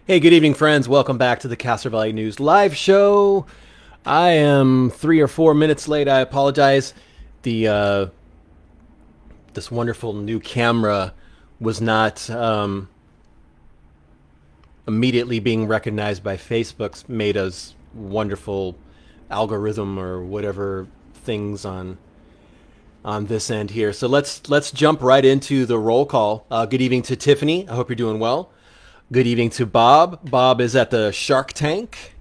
Hey, good evening, friends. Welcome back to the Castro Valley News live show. I am 3 or 4 minutes late. I apologize. The This wonderful new camera was not immediately being recognized by Facebook's Meta's wonderful algorithm or whatever things on this end here. So let's jump right into the roll call. Good evening to Tiffany. I hope you're doing well. Good evening to Bob. Bob is at the Shark Tank.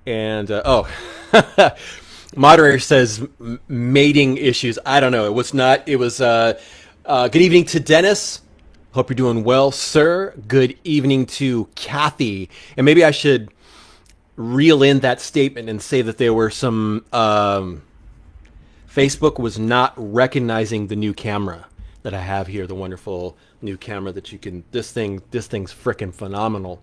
And, moderator says mating issues. I don't know. It was not. It was, good evening to Dennis. Hope you're doing well, sir. Good evening to Kathy. And maybe I should reel in that statement and say that there were some, Facebook was not recognizing the new camera that I have here, the wonderful new camera that you can, this thing's freaking phenomenal.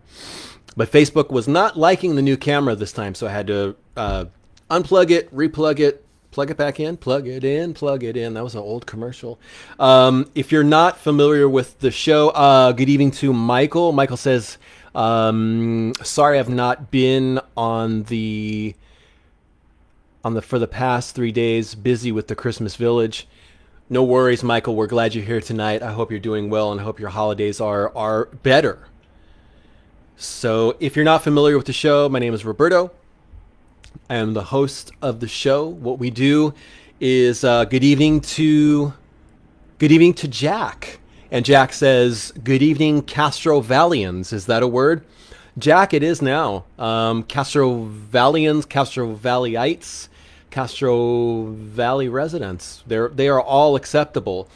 But Facebook was not liking the new camera this time, so I had to unplug it, replug it, plug it back in, plug it in, plug it in. That was an old commercial. If you're not familiar with the show, good evening to Michael. Michael says, sorry I've not been on the for the past 3 days, busy with the Christmas Village. No worries, Michael. We're glad you're here tonight. I hope you're doing well and I hope your holidays are better. So if you're not familiar with the show, my name is Roberto. I am the host of the show. What we do is good evening to Jack. And Jack says, good evening, Castro Vallians. Is that a word? Jack, it is now. Castro Vallians, Castro Valleyites, Castro Valley residents. They are all acceptable.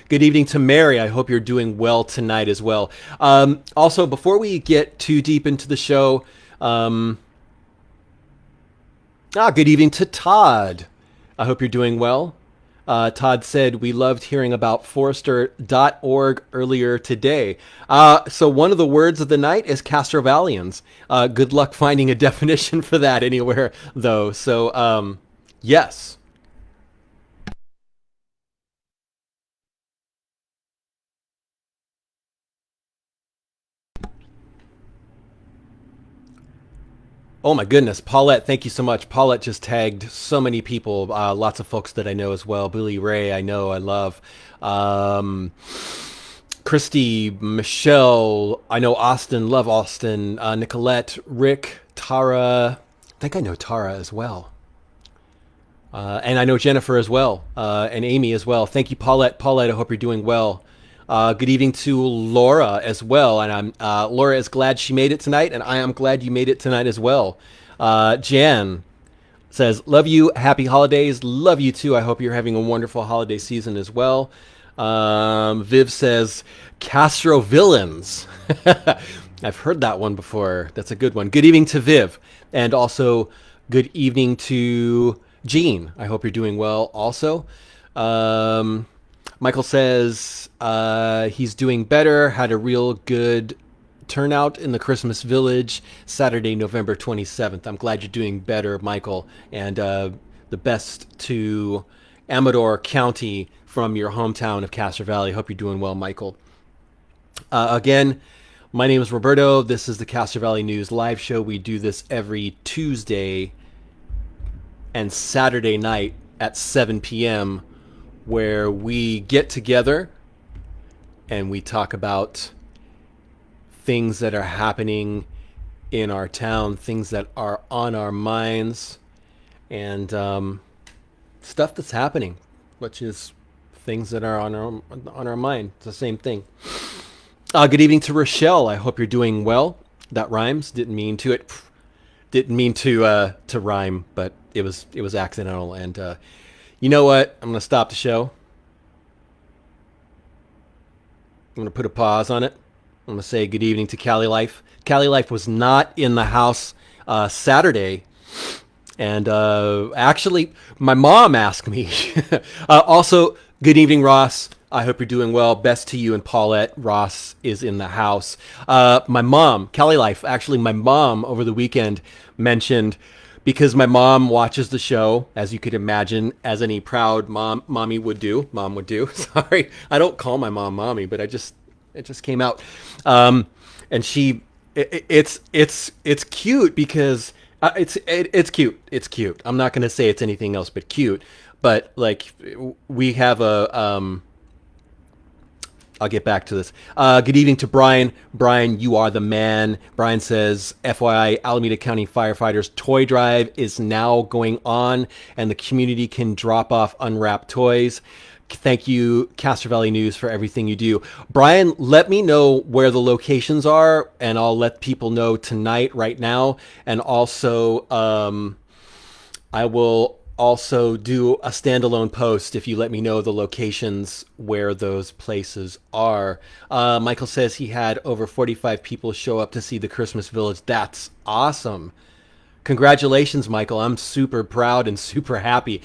Good evening to Mary. I hope you're doing well tonight as well. Also, before we get too deep into the show, good evening to Todd. I hope you're doing well. Todd said, we loved hearing about Forrester.org earlier today. So one of the words of the night is Castrovallians. Good luck finding a definition for that anywhere, though. So, yes. Oh my goodness, Paulette, thank you so much. Paulette just tagged so many people, lots of folks that I know as well. Billy Ray, I know, I love. Christy, Michelle, I know Austin, love Austin. Nicolette, Rick, Tara, I think I know Tara as well. And I know Jennifer as well, and Amy as well. Thank you, Paulette. Paulette, I hope you're doing well. Good evening to Laura as well, and Laura is glad she made it tonight, and I am glad you made it tonight as well. Jan says, love you, happy holidays, love you too. I hope you're having a wonderful holiday season as well. Viv says, Castro Villains. I've heard that one before. That's a good one. Good evening to Viv, and also good evening to Jean. I hope you're doing well also. Michael says he's doing better, had a real good turnout in the Christmas Village Saturday, November 27th. I'm glad you're doing better, Michael, and the best to Amador County from your hometown of Castro Valley. Hope you're doing well, Michael. Again, my name is Roberto. This is the Castro Valley News live show. We do this every Tuesday and Saturday night at 7 p.m., where we get together and we talk about things that are happening in our town, things that are on our minds, and stuff that's happening, which is things that are on our mind. It's the same thing. Good evening to Rochelle. I hope you're doing well. That rhymes. Didn't mean to it. Didn't mean to rhyme, but it was accidental. And you know what? I'm going to stop the show. I'm going to put a pause on it. I'm going to say good evening to Cali Life. Cali Life was not in the house Saturday. And actually, my mom asked me. Also, good evening, Ross. I hope you're doing well. Best to you and Paulette. Ross is in the house. My mom, Cali Life, actually, my mom over the weekend mentioned, because my mom watches the show, as you could imagine, as any proud mommy would do. Mom would do. Sorry, I don't call my mom mommy, but it just came out. and it's cute because it's cute. It's cute. I'm not gonna say it's anything else but cute. But like we have a I'll get back to this. Good evening to Brian. Brian, you are the man. Brian says, FYI, Alameda County Firefighters Toy Drive is now going on, and the community can drop off unwrapped toys. Thank you, Castro Valley News, for everything you do. Brian, let me know where the locations are, and I'll let people know tonight, right now. And also, I will also do a standalone post if you let me know the locations where those places are. Michael says he had over 45 people show up to see the Christmas Village. That's awesome. Congratulations, Michael. I'm super proud and super happy.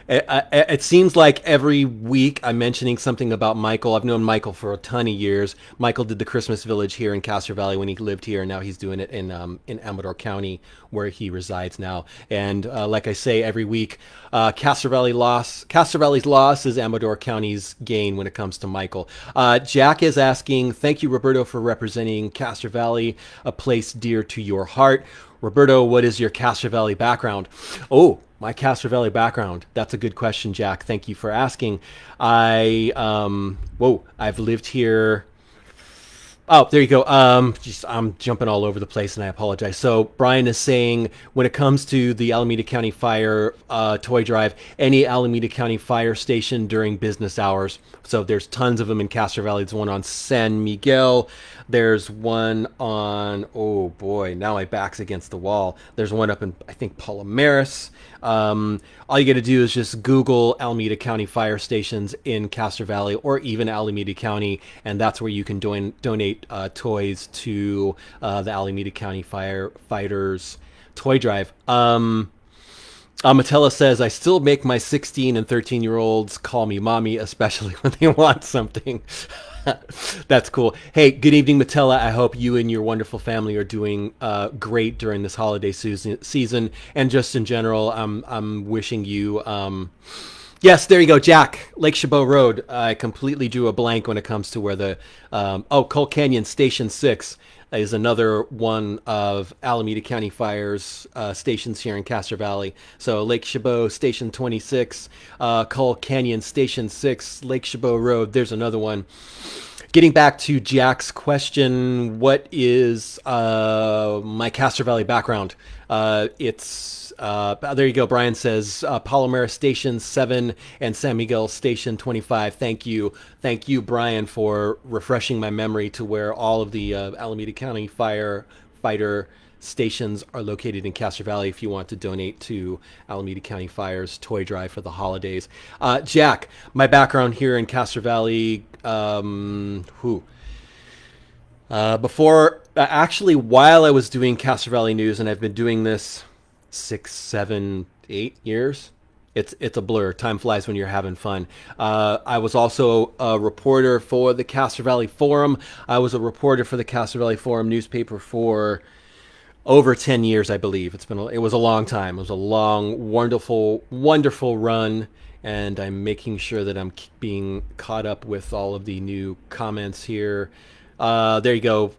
It seems like every week I'm mentioning something about Michael. I've known Michael for a ton of years. Michael did the Christmas Village here in Castro Valley when he lived here, and now he's doing it in Amador County, where he resides now. And like I say every week, Castro Valley's loss is Amador County's gain when it comes to Michael. Jack is asking, thank you, Roberto, for representing Castro Valley, a place dear to your heart. Roberto, what is your Castro Valley background? Oh, my Castro Valley background. That's a good question, Jack. Thank you for asking. I've lived here. Oh, there you go. I'm jumping all over the place, and I apologize. So Brian is saying, when it comes to the Alameda County Fire toy drive, any Alameda County Fire station during business hours. So there's tons of them in Castro Valley. There's one on San Miguel. There's one on, oh boy, now my back's against the wall. There's one up in, I think, Palomares. All you got to do is just Google Alameda County fire stations in Castro Valley, or even Alameda County, and that's where you can donate toys to the Alameda County Firefighters Toy Drive. Matella says, I still make my 16 and 13-year-olds call me mommy, especially when they want something. That's cool. Hey, good evening, Matella. I hope you and your wonderful family are doing great during this holiday season, and just in general, I'm wishing you. Yes, there you go, Jack. Lake Chabot Road. I completely drew a blank when it comes to where the Coal Canyon Station 6 is another one of Alameda County Fire's stations here in Castro Valley. So Lake Chabot Station 26, Coal Canyon Station 6, Lake Chabot Road. There's another one. Getting back to Jack's question, what is my Castro Valley background? There you go. Brian says Palomares Station 7 and San Miguel Station 25. Thank you, Brian, for refreshing my memory to where all of the Alameda County firefighter stations are located in Castro Valley. If you want to donate to Alameda County Fire's toy drive for the holidays, Jack, my background here in Castro Valley. Before, actually, while I was doing Castro Valley News, and I've been doing this 6, 7, 8 years. It's a blur. Time flies when you're having fun. I was also a reporter for the Castro Valley Forum. I was a reporter for the Castro Valley Forum newspaper for over 10 years, I believe. It was a long time. It was a long, wonderful run. And I'm making sure that I'm being caught up with all of the new comments here. There you go.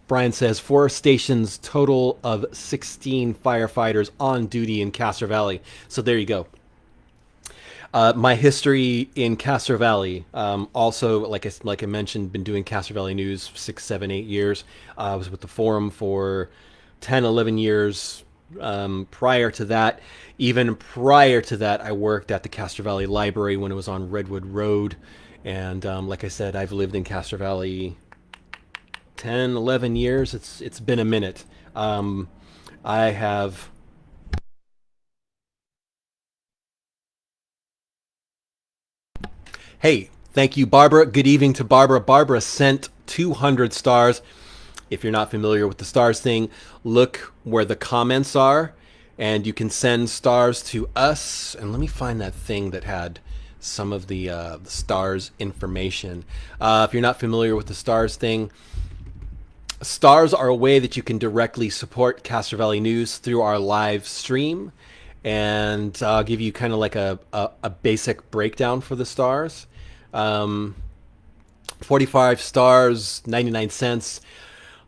Brian says 4 stations, total of 16 firefighters on duty in Castro Valley. So there you go. My history in Castro Valley, also, like I mentioned, been doing Castro Valley News 6, 7, 8 years. I was with the Forum for 10, 11 years. Prior to that, I worked at the Castro Valley Library when it was on Redwood Road. And like I said, I've lived in Castro Valley 10, 11 years. It's been a minute. I have... Hey, thank you, Barbara. Good evening to Barbara. Barbara sent 200 stars. If you're not familiar with the stars thing, look where the comments are, and you can send stars to us. And let me find that thing that had some of the stars information. If you're not familiar with the stars thing, stars are a way that you can directly support Castro Valley News through our live stream. And I'll give you kind of like a basic breakdown for the stars. 45 stars, 99 cents.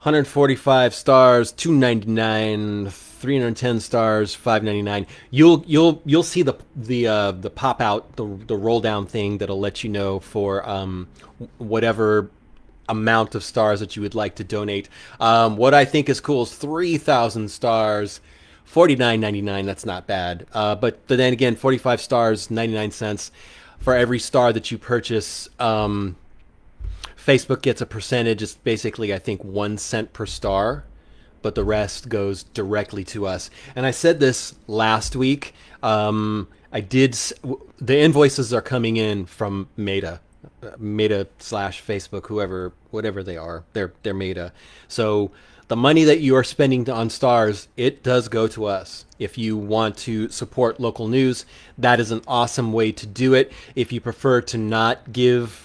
145 stars, 299, 310 stars, 599. You'll see the pop out, the roll down thing that'll let you know for whatever amount of stars that you would like to donate. What I think is cool is 3,000 stars, 49.99. That's not bad. But then again, 45 stars, 99 cents for every star that you purchase. Facebook gets a percentage. It's basically, I think, 1 cent per star, but the rest goes directly to us. And I said this last week. The invoices are coming in from Meta slash Facebook, whatever they are. They're Meta. So the money that you are spending on stars, it does go to us. If you want to support local news, that is an awesome way to do it. If you prefer to not give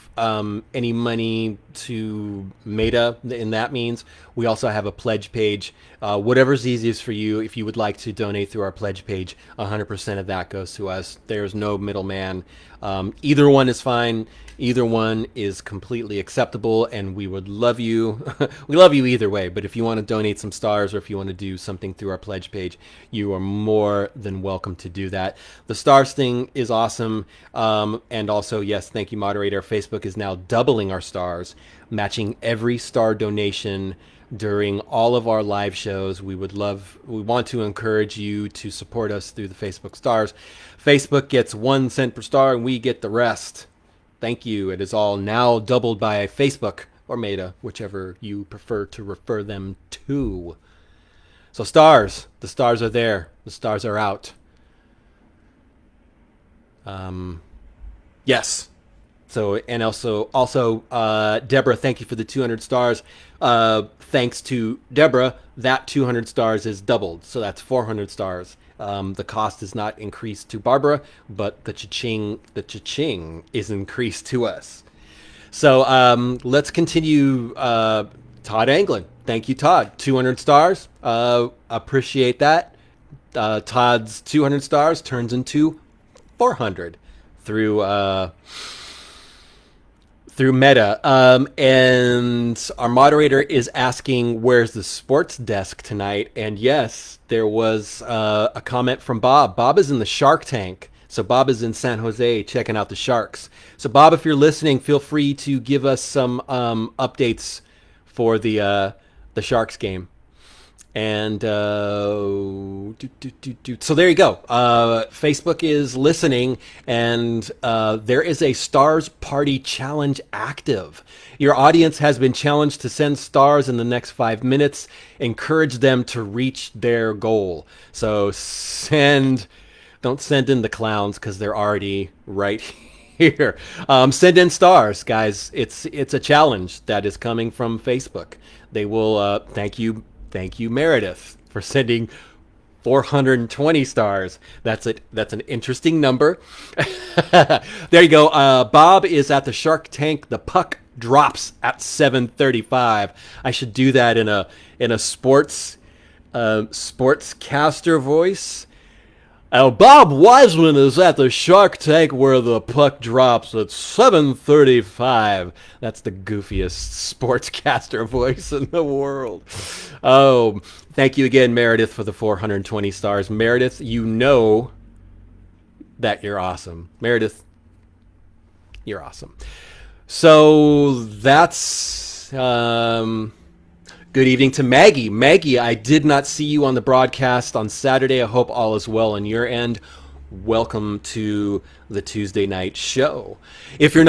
any money to Meta, and that means we also have a pledge page. Whatever's easiest for you. If you would like to donate through our pledge page, 100% of that goes to us. There's no middleman. Either one is fine. Either one is completely acceptable, and we would love you. We love you either way, but if you want to donate some stars or if you want to do something through our pledge page, you are more than welcome to do that. The stars thing is awesome. And also, yes, thank you, moderator. Facebook is now doubling our stars, matching every star donation during all of our live shows. We want to encourage you to support us through the Facebook stars. Facebook gets 1 cent per star and we get the rest. Thank you. It is all now doubled by Facebook or Meta, whichever you prefer to refer them to. So stars, the stars are there. The stars are out. Yes. So, and also, Deborah, thank you for the 200 stars. Thanks to Deborah, that 200 stars is doubled. So that's 400 stars. The cost is not increased to Barbara, but the cha-ching is increased to us. So let's continue. Todd Anglin. Thank you, Todd. 200 stars. Appreciate that. Todd's 200 stars turns into 400 through Meta. And our moderator is asking, where's the sports desk tonight? And yes, there was a comment from Bob. Bob is in the Shark Tank. So Bob is in San Jose checking out the Sharks. So Bob, if you're listening, feel free to give us some updates for the Sharks game. And so there you go. Facebook is listening, and there is a Stars Party Challenge active. Your audience has been challenged to send stars in the next 5 minutes. Encourage them to reach their goal. So don't send in the clowns because they're already right here. Send in stars, guys. It's a challenge that is coming from Facebook. They will thank you, Meredith, for sending 420 stars. That's an interesting number. There you go. Bob is at the Shark Tank. The puck drops at 7:35. I should do that in a sportscaster voice. Bob Wiseman is at the Shark Tank where the puck drops at 7:35. That's the goofiest sportscaster voice in the world. Oh, thank you again, Meredith, for the 420 stars. Meredith, you know that you're awesome. Meredith, you're awesome. So that's... good evening to Maggie. Maggie, I did not see you on the broadcast on Saturday. I hope all is well on your end. Welcome to the Tuesday night show. If you're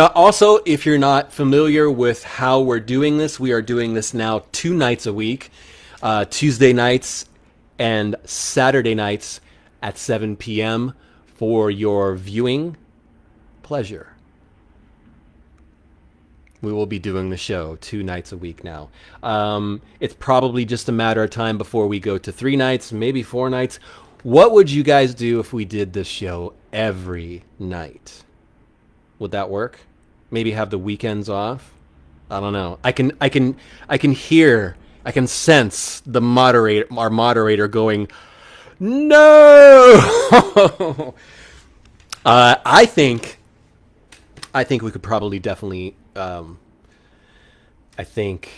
not familiar with how we're doing this, we are doing this now 2 nights a week, Tuesday nights and Saturday nights at 7 p.m. for your viewing pleasure. We will be doing the show 2 nights a week now. It's probably just a matter of time before we go to 3 nights, maybe 4 nights. What would you guys do if we did this show every night? Would that work? Maybe have the weekends off? I don't know. I can sense our moderator going, no. I think we could probably definitely. I think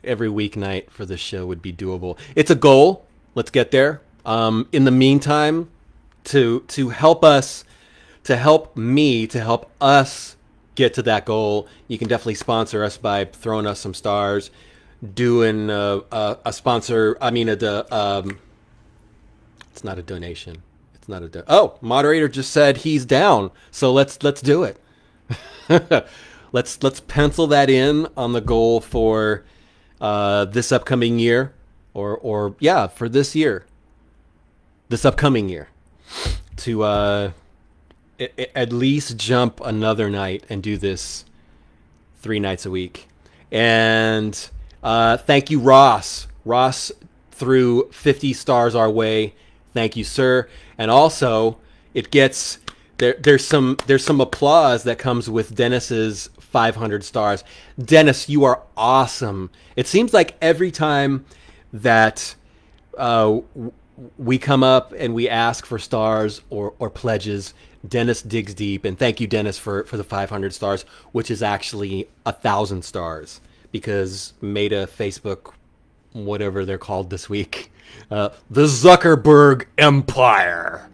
every weeknight for this show would be doable. It's a goal. Let's get there. In the meantime, to help us, to help me, to help us get to that goal, you can definitely sponsor us by throwing us some stars, doing a sponsor. I mean, it's not a donation. It's not a oh, moderator just said he's down, so let's do it. let's pencil that in on the goal for this upcoming year, or yeah, for this year, this upcoming year, to at least jump another night and do this 3 nights a week. And thank you, Ross. Ross threw 50 stars our way. Thank you, sir. And also, it gets there's some applause that comes with Dennis's 500 stars. Dennis, you are awesome. It seems like every time that we come up and we ask for stars or pledges, Dennis digs deep. And thank you, Dennis, for the 500 stars, which is actually 1,000 stars, because Meta, Facebook, whatever they're called this week, the Zuckerberg Empire,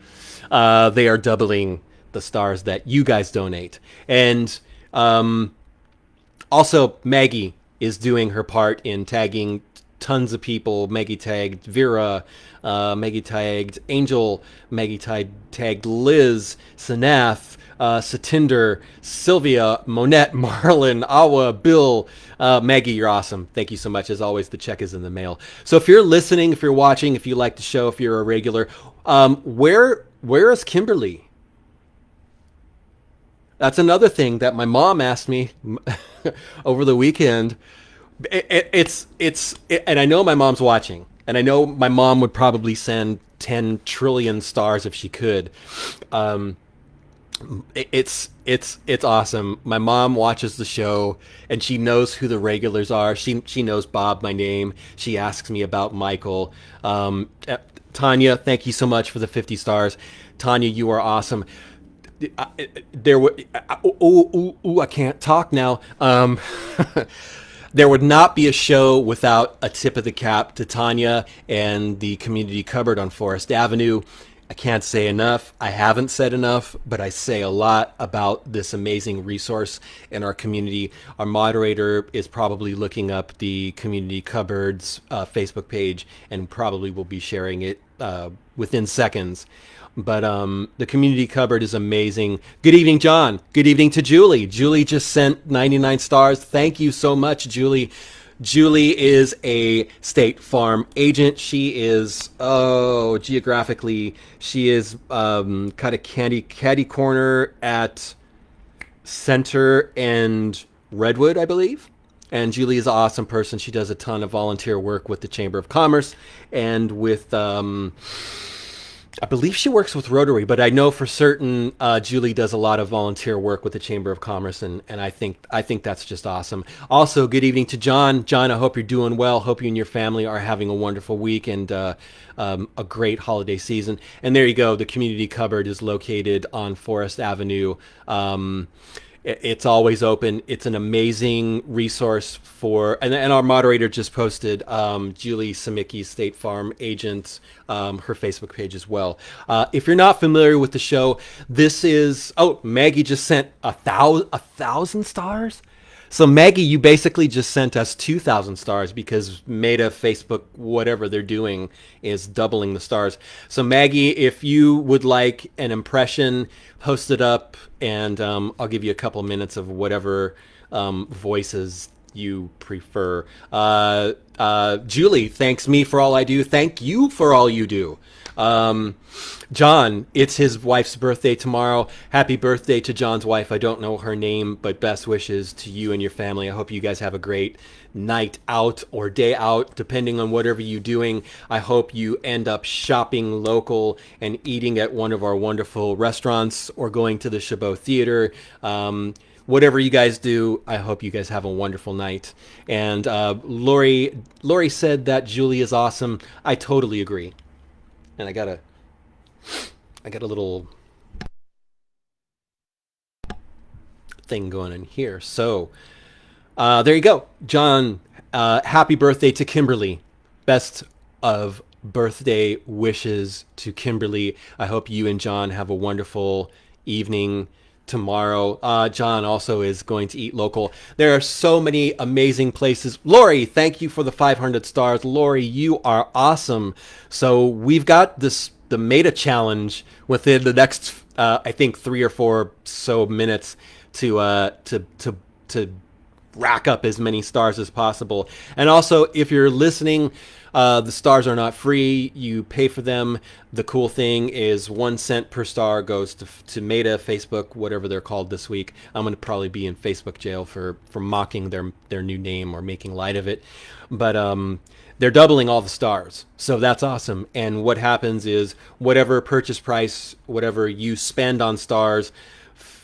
they are doubling the stars that you guys donate. And also, Maggie is doing her part in tagging tons of people. Maggie tagged Vera, Maggie tagged Angel, Maggie tagged Liz, Sanath, Satinder, Sylvia, Monette, Marlon, Awa, Bill. Maggie, you're awesome. Thank you so much. As always, the check is in the mail. So if you're listening, if you're watching, if you like the show, if you're a regular, where is Kimberly? That's another thing that my mom asked me over the weekend. And I know my mom's watching, and I know my mom would probably send 10 trillion stars if she could. It's awesome. My mom watches the show, and she knows who the regulars are. She knows Bob, my name. She asks me about Michael. Tanya, thank you so much for the 50 stars. Tanya, you are awesome. I can't talk now. There would not be a show without a tip of the cap to Tanya and the community cupboard on Forest Avenue. I can't say enough. I haven't said enough, but I say a lot about this amazing resource in our community. Our moderator is probably looking up the community cupboard's Facebook page, and probably will be sharing it within seconds. But the community cupboard is amazing. Good evening, John. Good evening to Julie. Julie just sent 99 stars. Thank you so much, Julie. Julie is a State Farm agent. She is, geographically, she is kind of caddy corner at Center and Redwood, I believe. And Julie is an awesome person. She does a ton of volunteer work with the Chamber of Commerce and with... I believe she works with Rotary, but I know for certain Julie does a lot of volunteer work with the Chamber of Commerce, and I think that's just awesome. Also, good evening to John. John, I hope you're doing well. Hope you and your family are having a wonderful week and a great holiday season. And there you go. The community cupboard is located on Forest Avenue. It's always open. It's an amazing resource for, and our moderator just posted Julie Samicki, State Farm agent, her Facebook page as well. If you're not familiar with the show, this is, Maggie just sent 1,000 stars. So Maggie, you basically just sent us 2,000 stars because Meta, Facebook, whatever they're doing is doubling the stars. So Maggie, if you would like an impression, post it up, and I'll give you a couple minutes of whatever voices you prefer. Julie thanks me for all I do. Thank you for all you do. John, it's his wife's birthday tomorrow. Happy birthday to John's wife. I don't know her name, but best wishes to you and your family. I hope you guys have a great night out or day out, depending on whatever you're doing. I hope you end up shopping local and eating at one of our wonderful restaurants or going to the Chabot Theater. Whatever you guys do, I hope you guys have a wonderful night. And Lori said that Julie is awesome. I totally agree. And I got a little thing going in here. So There you go, John. Happy birthday to Kimberly. Best of birthday wishes to Kimberly. I hope you and John have a wonderful evening tomorrow. John also is going to eat local. There are so many amazing places. Lori, thank you for the 500 stars. Lori, you are awesome. So we've got the Meta challenge within the next, I think 3 or 4 so minutes to rack up as many stars as possible. And also, if you're listening, the stars are not free. You pay for them. The cool thing is 1 cent per star goes to Meta, Facebook, whatever they're called this week. I'm going to probably be in Facebook jail for mocking their new name or making light of it. But they're doubling all the stars. So that's awesome. And what happens is whatever purchase price, whatever you spend on stars,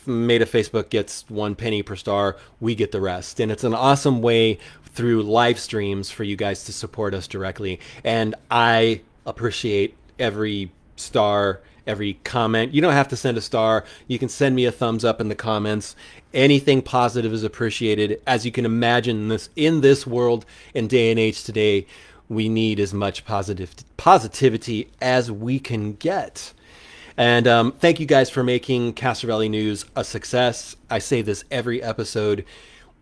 Meta Facebook gets 1 penny per star. We get the rest. And it's an awesome way through live streams for you guys to support us directly. And I appreciate every star, every comment. You don't have to send a star. You can send me a thumbs up in the comments. Anything positive is appreciated. As you can imagine, in this world and day and age today, we need as much positivity as we can get. And thank you guys for making Castro Valley News a success. I say this every episode.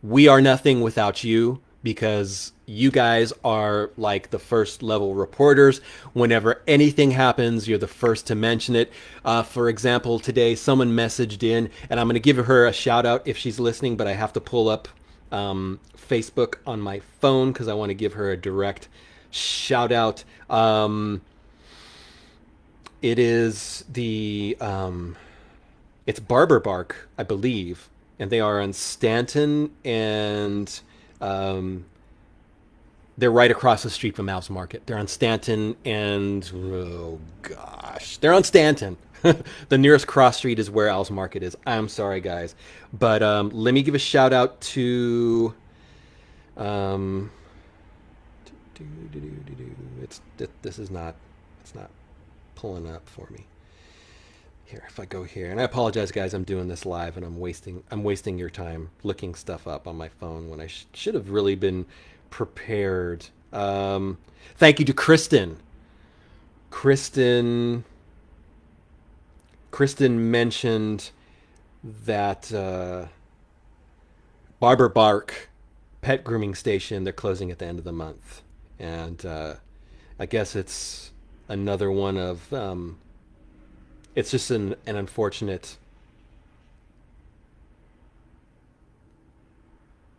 We are nothing without you, because you guys are like the first level reporters. Whenever anything happens, you're the first to mention it. For example, today someone messaged in, and I'm going to give her a shout out if she's listening, but I have to pull up Facebook on my phone because I want to give her a direct shout out. It is it's Barber Bark, I believe, and they are on Stanton, and they're right across the street from Al's Market. They're on Stanton, and oh gosh, they're on Stanton. The nearest cross street is where Al's Market is. I'm sorry, guys, but let me give a shout out to it's not pulling up for me here. If I go here, and I apologize, guys, I'm doing this live and I'm wasting your time looking stuff up on my phone when I should have really been prepared. Thank you to Kristen mentioned that Barber Bark pet grooming station, they're closing at the end of the month, and I guess it's another one of it's just an unfortunate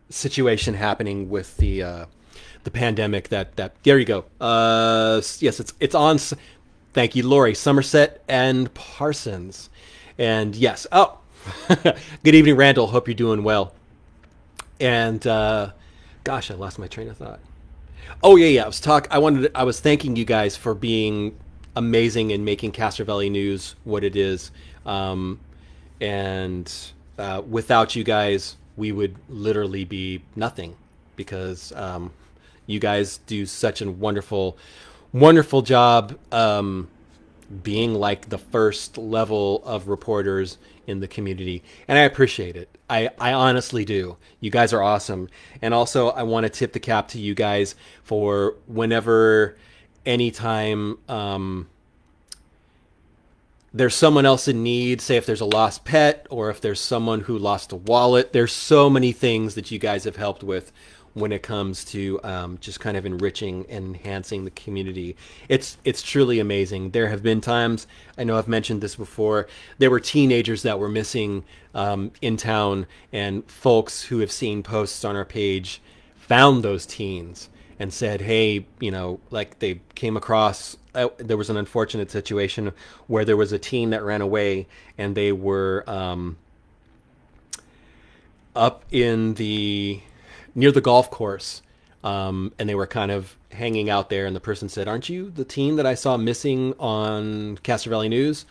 situation happening with the pandemic that there you go. Yes, it's on. Thank you, Lori, Somerset and Parsons. And yes, oh good evening, Randall, hope you're doing well. And gosh, I lost my train of thought. Oh yeah, I was thanking you guys for being amazing and making Castro Valley News what it is. And without you guys, we would literally be nothing, because you guys do such a wonderful job being like the first level of reporters in the community. And I appreciate it. I honestly do. You guys are awesome. And also, I want to tip the cap to you guys for whenever, anytime there's someone else in need, say if there's a lost pet or if there's someone who lost a wallet, there's so many things that you guys have helped with when it comes to just kind of enriching and enhancing the community. It's truly amazing. There have been times, I know I've mentioned this before, there were teenagers that were missing in town, and folks who have seen posts on our page found those teens and said, hey, like they came across, there was an unfortunate situation where there was a teen that ran away, and they were up in near the golf course, and they were kind of hanging out there, and the person said, aren't you the teen that I saw missing on Castro Valley News?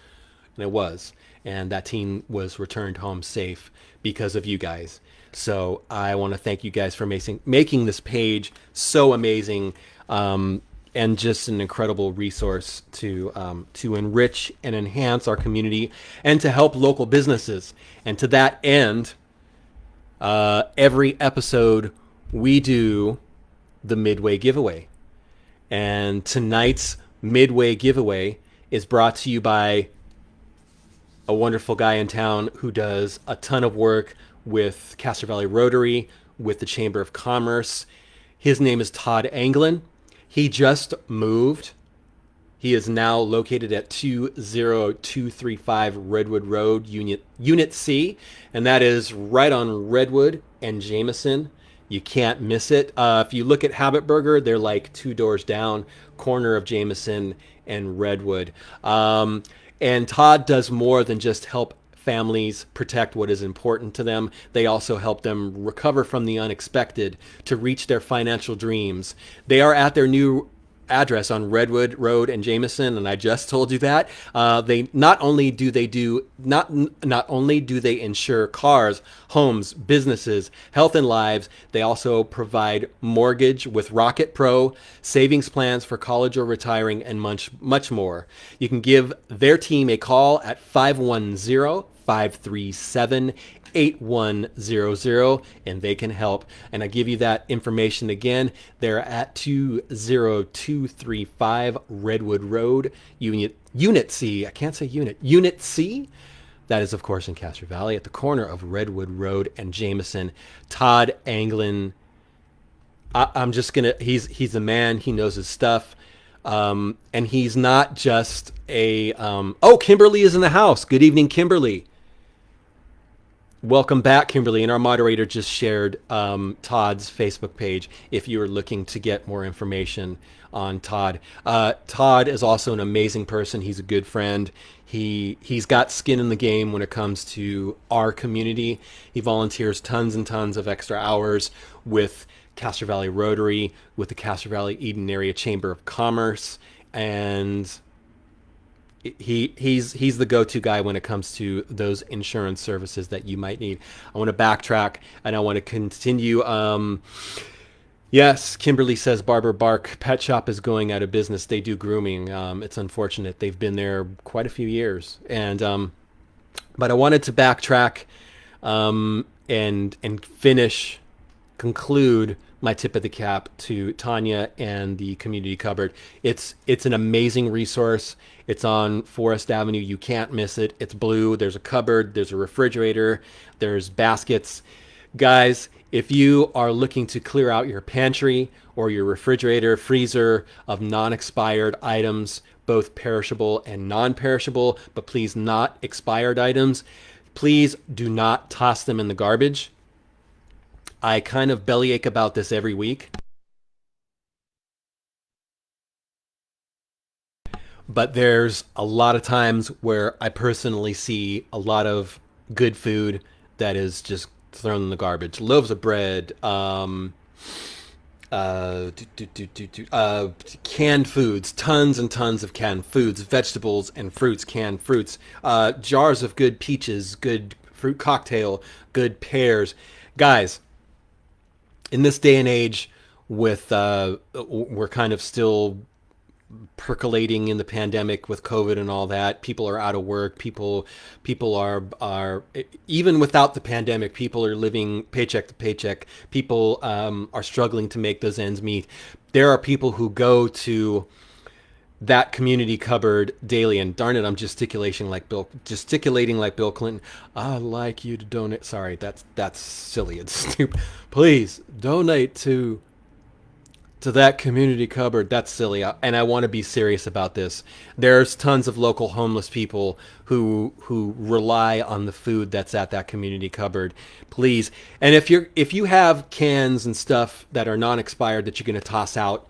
And it was. And that teen was returned home safe because of you guys. So I want to thank you guys for making this page so amazing, and just an incredible resource to enrich and enhance our community and to help local businesses. And to that end, Every episode we do the midway giveaway. And tonight's midway giveaway is brought to you by a wonderful guy in town who does a ton of work with Castro Valley Rotary, with the Chamber of Commerce. His name is Todd Anglin. He just moved. He is now located at 20235 Redwood Road, Unit C, and that is right on Redwood and Jameson. You can't miss it. If you look at Habit Burger, they're like 2 doors down, corner of Jameson and Redwood. And Todd does more than just help families protect what is important to them. They also help them recover from the unexpected to reach their financial dreams. They are at their new address on Redwood Road and Jameson, and I just told you that. They not only do they insure cars, homes, businesses, health and lives, they also provide mortgage with Rocket Pro, savings plans for college or retiring, and much more. You can give their team a call at 510-537-8100, and they can help. And I give you that information again. They're at 20235 Redwood Road, Unit C. I can't say unit. Unit C. That is, of course, in Castro Valley at the corner of Redwood Road and Jameson. Todd Anglin. I'm just going to, he's a man. He knows his stuff. And he's not just a, Kimberly is in the house. Good evening, Kimberly. Welcome back, Kimberly. And our moderator just shared Todd's Facebook page if you are looking to get more information on Todd. Todd is also an amazing person. He's a good friend. He's got skin in the game when it comes to our community. He volunteers tons and tons of extra hours with Castro Valley Rotary, with the Castro Valley Eden Area Chamber of Commerce, and he's the go-to guy when it comes to those insurance services that you might need. I want to backtrack and I want to continue. Yes, Kimberly says Barber Bark Pet Shop is going out of business. They do grooming. It's unfortunate. They've been there quite a few years, and but I wanted to backtrack and conclude my tip of the cap to Tanya and the community cupboard. It's an amazing resource. It's on Forest Avenue. You can't miss it. It's blue. There's a cupboard. There's a refrigerator. There's baskets. Guys, if you are looking to clear out your pantry or your refrigerator, freezer of non-expired items, both perishable and non-perishable, but please not expired items, please do not toss them in the garbage. I kind of bellyache about this every week. But there's a lot of times where I personally see a lot of good food that is just thrown in the garbage. Loaves of bread, canned foods, tons and tons of canned foods, vegetables and fruits, canned fruits, jars of good peaches, good fruit cocktail, good pears. Guys, in this day and age, with we're kind of still percolating in the pandemic with COVID and all that. People are out of work. People are even without the pandemic, people are living paycheck to paycheck. People are struggling to make those ends meet. There are people who go to that community cupboard daily, and darn it, I'm gesticulating like Bill Clinton. I'd like you to donate. Sorry, that's silly. It's stupid. Please donate to that community cupboard. That's silly. And I want to be serious about this. There's tons of local homeless people who rely on the food that's at that community cupboard. Please. And if you have cans and stuff that are non-expired that you're going to toss out,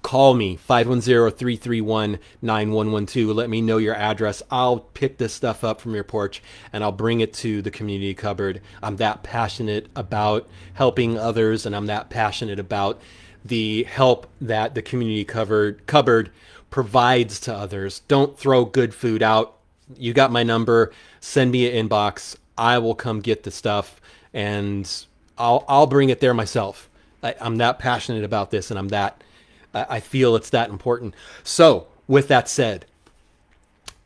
call me, 510-331-9112. Let me know your address. I'll pick this stuff up from your porch and I'll bring it to the community cupboard. I'm that passionate about helping others, and I'm that passionate about the help that the community cupboard provides to others. Don't throw good food out. You got my number. Send me an inbox. I will come get the stuff, and I'll bring it there myself. I'm that passionate about this, and I feel it's that important. So with that said,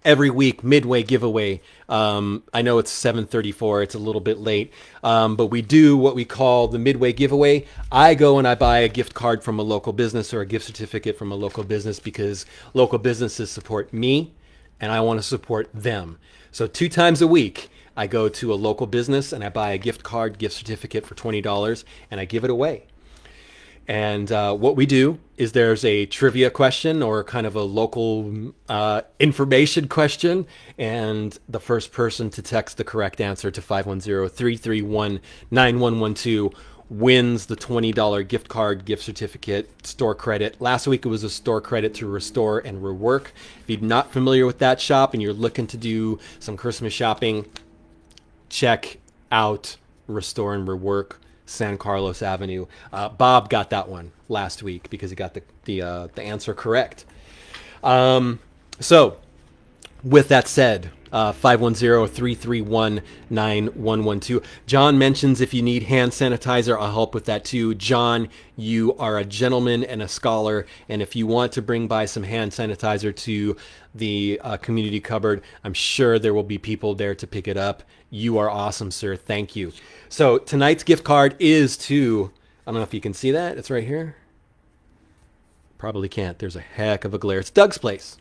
every week midway giveaway. I know it's 7:34, it's a little bit late, but we do what we call the midway giveaway. I go and I buy a gift card from a local business or a gift certificate from a local business because local businesses support me and I want to support them. So 2 times a week I go to a local business and I buy a gift card, gift certificate for $20 and I give it away. And what we do is there's a trivia question or kind of a local information question. And the first person to text the correct answer to 510-331-9112 wins the $20 gift card, gift certificate, store credit. Last week it was a store credit to Restore and Rework. If you're not familiar with that shop and you're looking to do some Christmas shopping, check out Restore and Rework, San Carlos Avenue. Bob got that one last week because he got the answer correct. So with that said, 510-331-9112. John mentions if you need hand sanitizer, I'll help with that too. John, you are a gentleman and a scholar, and if you want to bring by some hand sanitizer to the community cupboard, I'm sure there will be people there to pick it up. You are awesome, sir. Thank you. So tonight's gift card is to, I don't know if you can see that. It's right here. Probably can't. There's a heck of a glare. It's Doug's Place.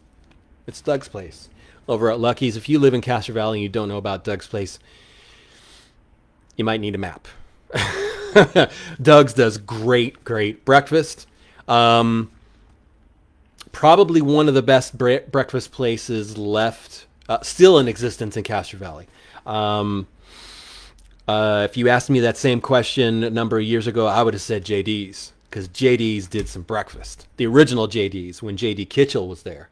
It's Doug's Place over at Lucky's. If you live in Castro Valley and you don't know about Doug's Place, you might need a map. Doug's does great breakfast. Probably one of the best breakfast places left, still in existence in Castro Valley. If you asked me that same question a number of years ago, I would have said JD's, because JD's did some breakfast. The original JD's, when JD Kitchell was there.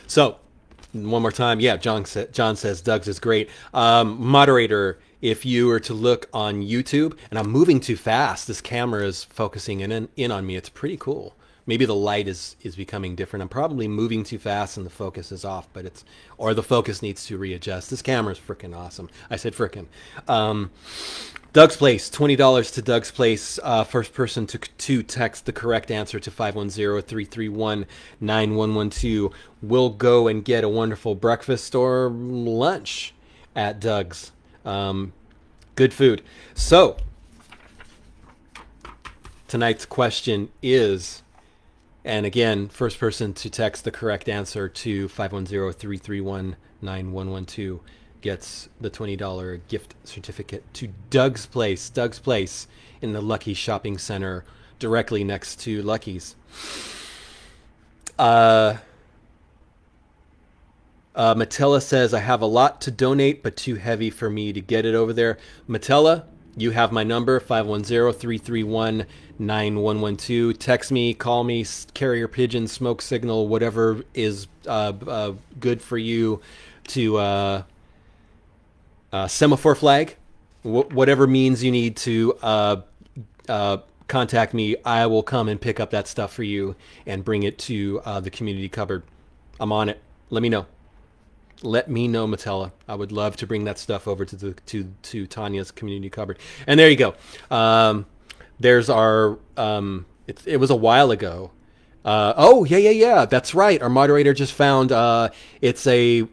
So, one more time. Yeah, John says Doug's is great. Moderator, if you were to look on YouTube, and I'm moving too fast, this camera is focusing in on me. It's pretty cool. Maybe the light is becoming different. I'm probably moving too fast and the focus is off, but or the focus needs to readjust. This camera is freaking awesome. I said freaking. Doug's Place, $20 to Doug's Place. First person to text the correct answer to 510-331-9112 will go and get a wonderful breakfast or lunch at Doug's. Good food. So, tonight's question is, and again, first person to text the correct answer to 510-331-9112 gets the $20 gift certificate to Doug's Place. Doug's Place in the Lucky Shopping Center, directly next to Lucky's. Matella says, I have a lot to donate, but too heavy for me to get it over there. Matella, you have my number, 510-331-9112. Text me, call me, carrier pigeon, smoke signal, whatever is good for you to semaphore flag, whatever means you need to contact me. I will come and pick up that stuff for you and bring it to the community cupboard. I'm on it. Let me know. Let me know, Matella. I would love to bring that stuff over to Tanya's community cupboard. And there you go. There's our. It was a while ago. Oh yeah. That's right. Our moderator just found. It's a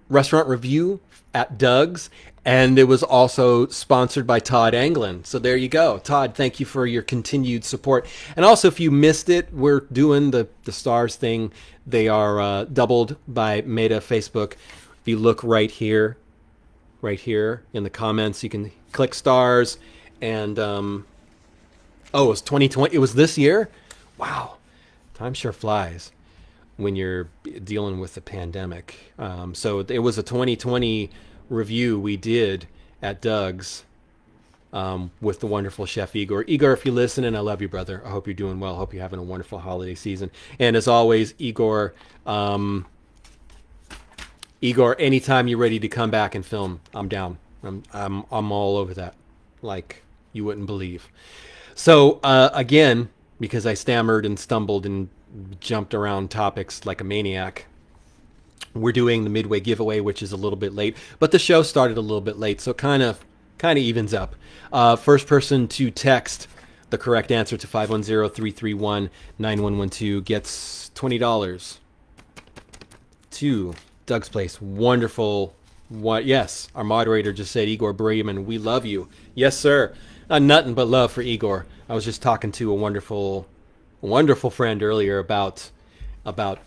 restaurant review at Doug's, and it was also sponsored by Todd Anglin. So there you go. Todd, thank you for your continued support. And also, if you missed it, we're doing the stars thing. They are doubled by Meta Facebook. If you look right here in the comments, you can click stars. And it was 2020. It was this year. Wow, time sure flies when you're dealing with the pandemic. So it was a 2020 review we did at Doug's with the wonderful chef Igor. Igor, if you listen, and I love you, brother. I hope you're doing well. I hope you're having a wonderful holiday season. And as always, Igor, anytime you're ready to come back and film, I'm down. I'm all over that, like you wouldn't believe. So again, because I stammered and stumbled and jumped around topics like a maniac, we're doing the midway giveaway, which is a little bit late, but the show started a little bit late, so kind of evens up. First person to text the correct answer to 510-331-9112 gets $20 to Doug's Place. Wonderful. What? Yes, our moderator just said, Igor Bremen, we love you. Yes, sir. Nothing but love for Igor. I was just talking to a wonderful friend earlier about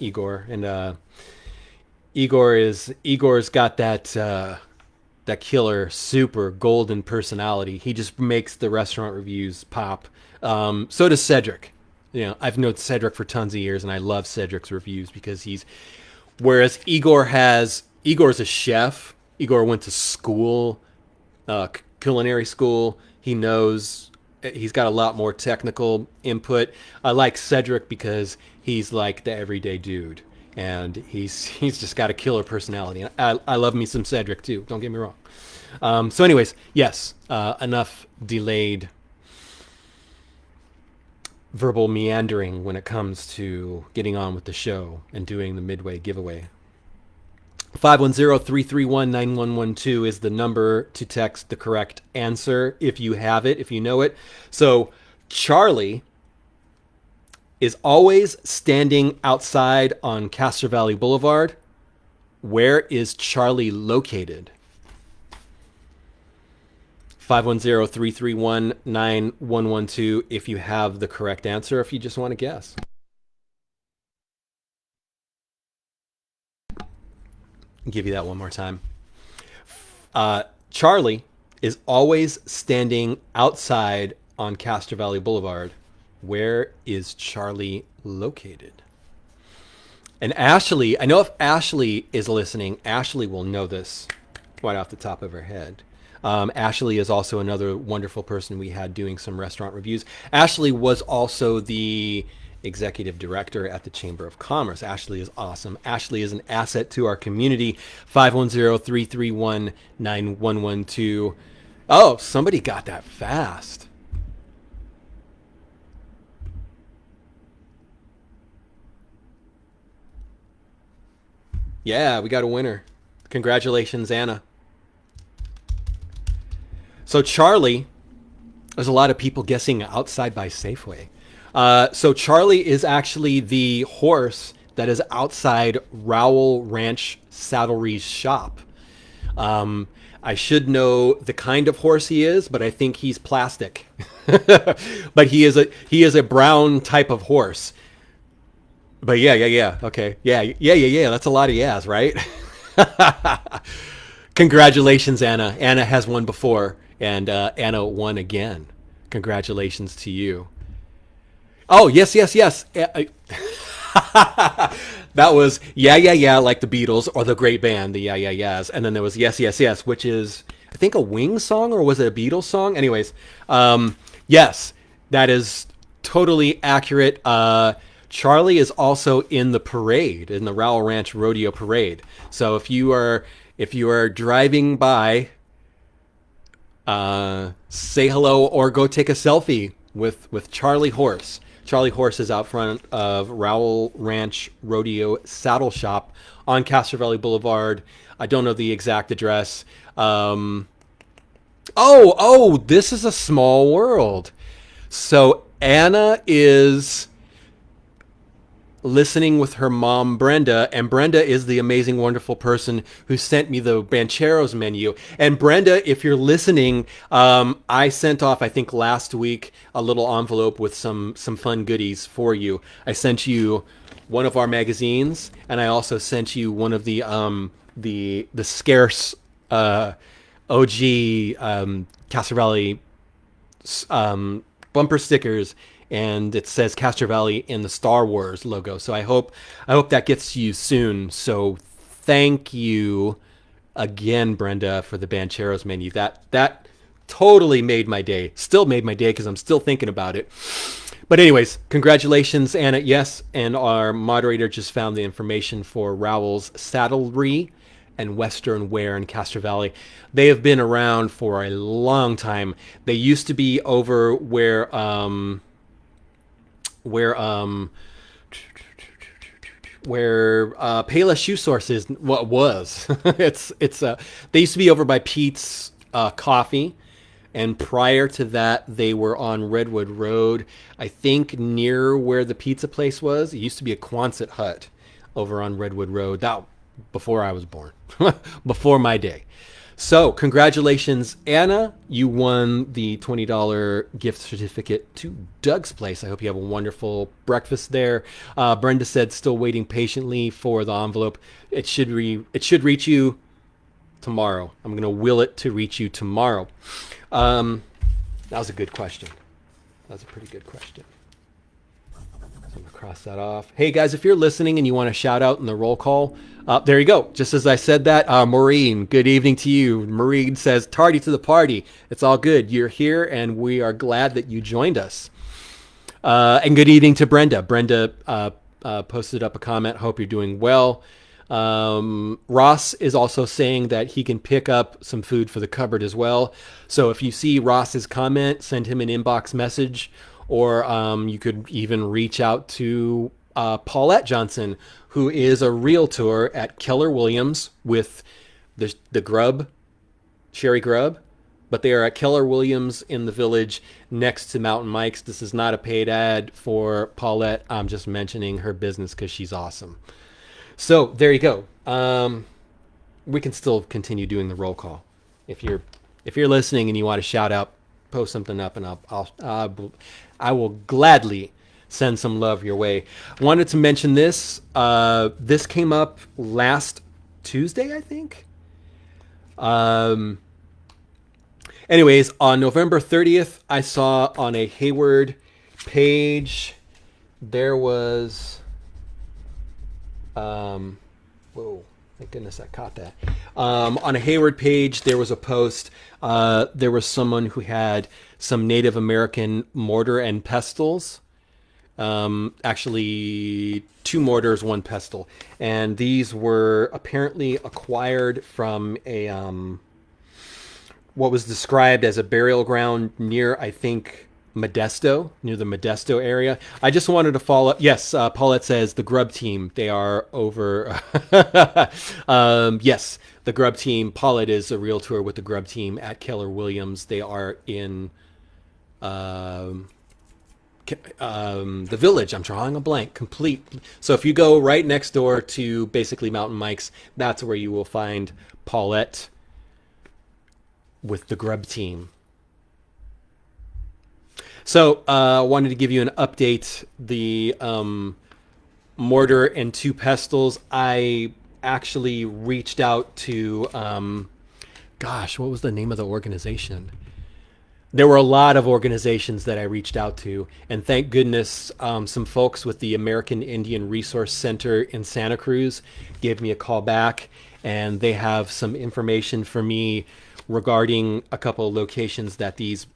Igor, and Igor's got that killer, super golden personality. He just makes the restaurant reviews pop. So does Cedric. I've known Cedric for tons of years, and I love Cedric's reviews because whereas Igor's a chef. Igor went to school, culinary school. He's got a lot more technical input. I like Cedric because he's like the everyday dude, and he's just got a killer personality. I love me some Cedric too. Don't get me wrong. So anyways, yes, enough delayed verbal meandering when it comes to getting on with the show and doing the midway giveaway. 510-331-9112 is the number to text the correct answer if you have it, if you know it. So Charlie is always standing outside on Castro Valley Boulevard. Where is Charlie located? 510-331-9112 if you have the correct answer, if you just want to guess. I'll give you that one more time. Charlie is always standing outside on Castro Valley Boulevard. Where is Charlie located? And Ashley, I know if Ashley is listening, Ashley will know this right off the top of her head. Ashley is also another wonderful person we had doing some restaurant reviews. Ashley was also the executive director at the Chamber of Commerce. Ashley is awesome. Ashley is an asset to our community. 510-331-9112. Oh, somebody got that fast. Yeah, we got a winner. Congratulations, Anna. So Charlie, there's a lot of people guessing outside by Safeway. So Charlie is actually the horse that is outside Rowell Ranch Saddlery's shop. I should know the kind of horse he is, but I think he's plastic. But he is a brown type of horse. But yeah. Okay. Yeah. That's a lot of yeahs, right? Congratulations, Anna. Anna has won before, and Anna won again. Congratulations to you. Oh, yes. That was yeah, like the Beatles or the great band, the yeahs. And then there was yes, which is, I think, a Wings song, or was it a Beatles song? Anyways, yes, that is totally accurate. Charlie is also in the parade, in the Rowell Ranch Rodeo Parade. So if you are driving by, say hello or go take a selfie with Charlie Horse. Charlie Horse is out front of Rowell Ranch Rodeo Saddle Shop on Castro Valley Boulevard. I don't know the exact address. This is a small world. So Anna is listening with her mom, Brenda, and Brenda is the amazing, wonderful person who sent me the Rancheros menu. And Brenda, if you're listening, I sent off, I think last week, a little envelope with some fun goodies for you. I sent you one of our magazines, and I also sent you one of the scarce OG Castro Valley bumper stickers. And it says Castro Valley in the Star Wars logo. So I hope that gets to you soon. So thank you again, Brenda, for the Rancheros menu. That totally made my day. Still made my day because I'm still thinking about it. But anyways, congratulations, Anna. Yes, and our moderator just found the information for Rowell's Saddlery and Western Wear in Castro Valley. They have been around for a long time. They used to be over where Payless Shoe Source is, what was. They used to be over by Pete's Coffee, And prior to that, they were on Redwood Road, I think near where the pizza place was. It used to be a Quonset hut over on Redwood Road. That before I was born, before my day. So congratulations, Anna. You won the $20 gift certificate to Doug's Place. I hope you have a wonderful breakfast there. Brenda said still waiting patiently for the envelope. It should reach you tomorrow. I'm going to will it to reach you tomorrow. That was a good question. That was a pretty good question. I'm going to cross that off. Hey, guys, if you're listening and you want to shout out in the roll call, there you go. Just as I said that, Maureen, good evening to you. Maureen says, tardy to the party. It's all good. You're here, and we are glad that you joined us. And good evening to Brenda. Brenda posted up a comment. Hope you're doing well. Ross is also saying that he can pick up some food for the cupboard as well. So if you see Ross's comment, send him an inbox message. Or you could even reach out to Paulette Johnson, who is a realtor at Keller Williams with the Grub, Sherry Grub. But they are at Keller Williams in the Village next to Mountain Mike's. This is not a paid ad for Paulette. I'm just mentioning her business because she's awesome. So there you go. We can still continue doing the roll call. If you're listening and you want to shout out, post something up, and I will gladly send some love your way. I wanted to mention this. This came up last Tuesday, I think. Anyways, on November 30th, I saw on a Hayward page, there was, whoa, thank goodness I caught that. On a Hayward page, there was a post. There was someone who had some Native American mortar and pestles. Actually, 2 mortars, 1 pestle. And these were apparently acquired from a, what was described as a burial ground near, I think, Modesto, near the Modesto area. I just wanted to follow up. Yes, Paulette says the Grub team, they are over. Yes, the Grub team. Paulette is a realtor with the Grub team at Keller Williams. They are in the Village. I'm drawing a blank. Complete. So if you go right next door to basically Mountain Mike's, that's where you will find Paulette with the Grub team. So I wanted to give you an update. The mortar and 2 pestles, I actually reached out to, gosh, what was the name of the organization? There were a lot of organizations that I reached out to, and thank goodness some folks with the American Indian Resource Center in Santa Cruz gave me a call back, and they have some information for me regarding a couple of locations that these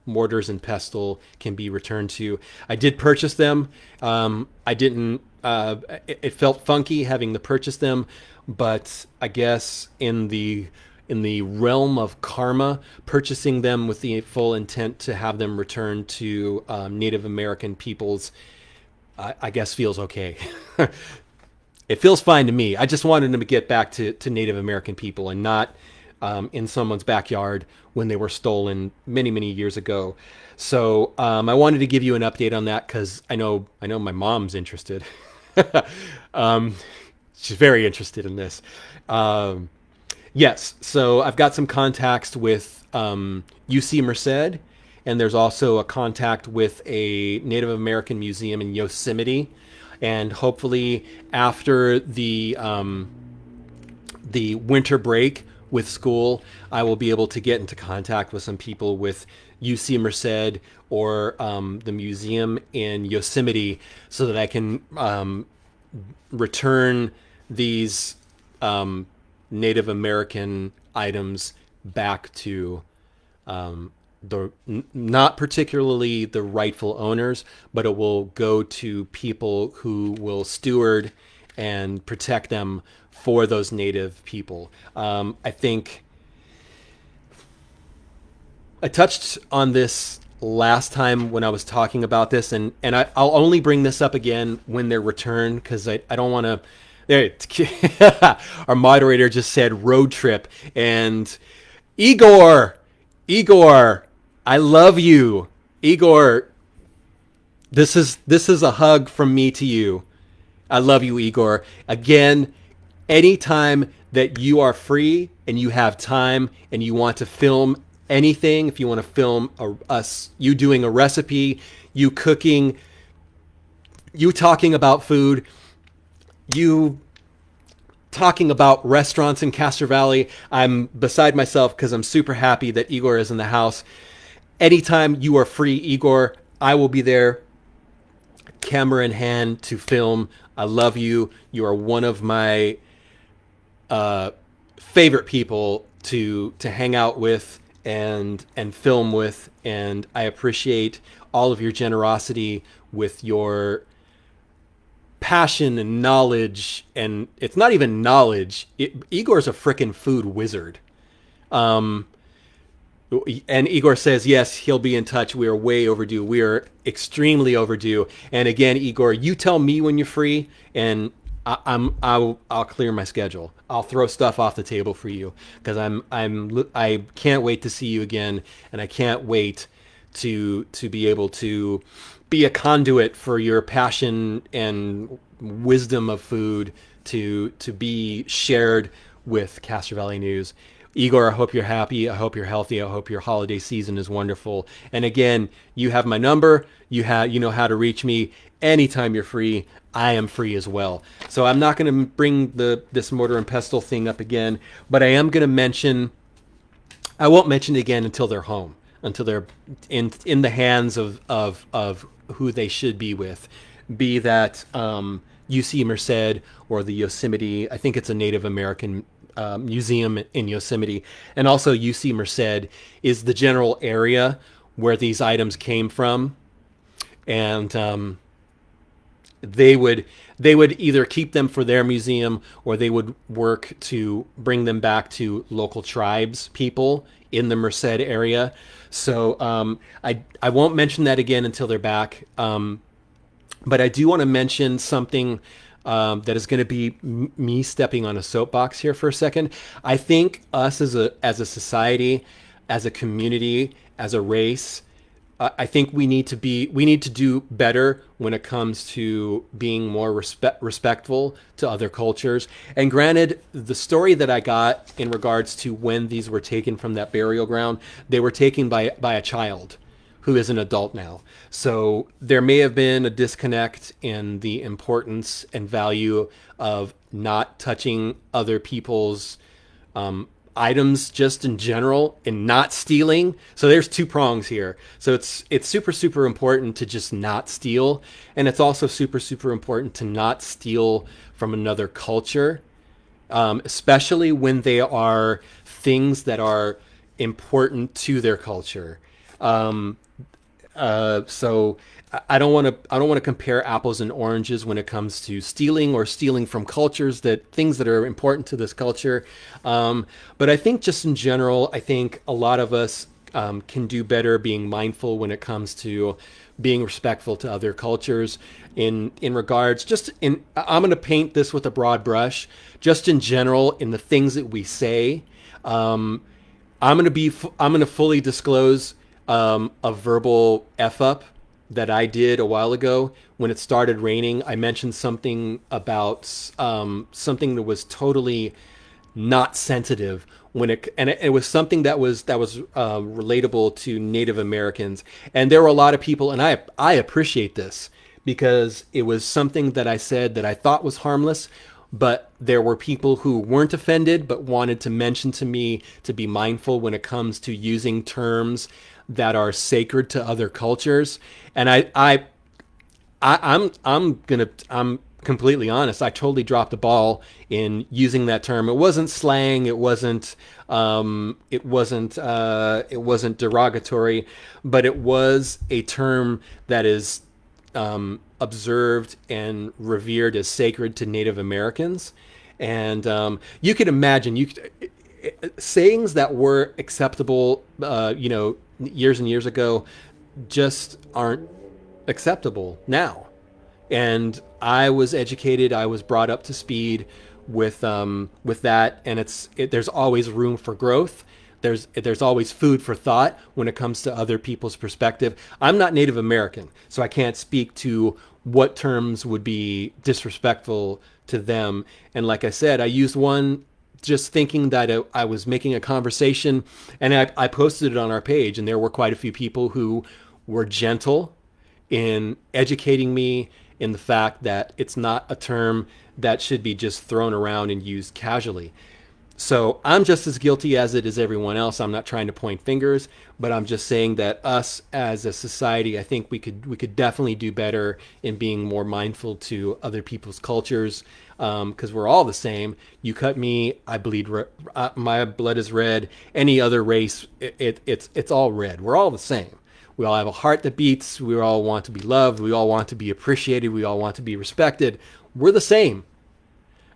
mortars and pestle can be returned to. I did purchase them. I didn't, it felt funky having to purchase them, but I guess in the realm of karma, purchasing them with the full intent to have them returned to Native American peoples, I guess feels okay. It feels fine to me. I just wanted them to get back to Native American people and not in someone's backyard when they were stolen many, many years ago. So I wanted to give you an update on that because I know my mom's interested. She's very interested in this. Yes, so I've got some contacts with UC Merced, and there's also a contact with a Native American museum in Yosemite. And hopefully after the winter break with school, I will be able to get into contact with some people with UC Merced or the museum in Yosemite so that I can return these Native American items back to not particularly the rightful owners, but it will go to people who will steward and protect them for those Native people. I think I touched on this last time when I was talking about this, and I'll only bring this up again when they're returned because I don't want to. There, our moderator just said road trip, and Igor, Igor, I love you. Igor, this is a hug from me to you. I love you, Igor. Again, anytime that you are free and you have time and you want to film anything, if you want to film us, you doing a recipe, you cooking, you talking about food, you talking about restaurants in Castro Valley, I'm beside myself because I'm super happy that Igor is in the house. Anytime you are free, Igor, I will be there, camera in hand, to film. I love you. You are one of my favorite people to hang out with and film with, and I appreciate all of your generosity with your passion and knowledge. And it's not even knowledge. Igor's a freaking food wizard. Um, and Igor says, yes, he'll be in touch. We are way overdue. We are extremely overdue. And again, Igor, you tell me when you're free, and I'll clear my schedule. I'll throw stuff off the table for you because I can't wait to see you again, and I can't wait to be able to be a conduit for your passion and wisdom of food to be shared with Castro Valley News. Igor, I hope you're happy. I hope you're healthy. I hope your holiday season is wonderful. And again, you have my number. You know how to reach me anytime you're free. I am free as well. So I'm not going to bring this mortar and pestle thing up again, but I am going to mention. I won't mention it again until they're home, until they're in the hands of who they should be with, be that UC Merced or the Yosemite. I think it's a Native American museum in Yosemite, and also UC Merced is the general area where these items came from, and they would either keep them for their museum or they would work to bring them back to local tribes people in the Merced area. So I won't mention that again until they're back. But I do want to mention something that is going to be me stepping on a soapbox here for a second. I think us as a society, as a community, as a race, I think we need to do better when it comes to being more respectful to other cultures. And granted, the story that I got in regards to when these were taken from that burial ground, they were taken by a child who is an adult now. So there may have been a disconnect in the importance and value of not touching other people's items just in general, and not stealing. So there's two prongs here. So it's super important to just not steal, and it's also super important to not steal from another culture, especially when they are things that are important to their culture. So I don't want to compare apples and oranges when it comes to stealing or stealing from cultures, that things that are important to this culture. But I think just in general, I think a lot of us can do better being mindful when it comes to being respectful to other cultures in regards, I'm going to paint this with a broad brush, just in general, in the things that we say. I'm going to fully disclose a verbal F up that I did a while ago when it started raining. I mentioned something about something that was totally not sensitive and it was something that was relatable to Native Americans, and there were a lot of people, and I appreciate this because it was something that I said that I thought was harmless, but there were people who weren't offended but wanted to mention to me to be mindful when it comes to using terms that are sacred to other cultures. And I'm completely honest. I totally dropped the ball in using that term. It wasn't slang. It wasn't derogatory, but it was a term that is observed and revered as sacred to Native Americans. And you can imagine sayings that were acceptable, years and years ago, just aren't acceptable now. And I was educated. I was brought up to speed with that, and there's always room for growth. there's always food for thought when it comes to other people's perspective. I'm not Native American, so I can't speak to what terms would be disrespectful to them. And like I said, I used one just thinking that I was making a conversation, and I posted it on our page, and there were quite a few people who were gentle in educating me in the fact that it's not a term that should be just thrown around and used casually. So I'm just as guilty as it is everyone else. I'm not trying to point fingers, but I'm just saying that us as a society, I think we could definitely do better in being more mindful to other people's cultures, because we're all the same. You cut me, I bleed. My blood is red. Any other race, it's all red. We're all the same. We all have a heart that beats. We all want to be loved. We all want to be appreciated. We all want to be respected. We're the same.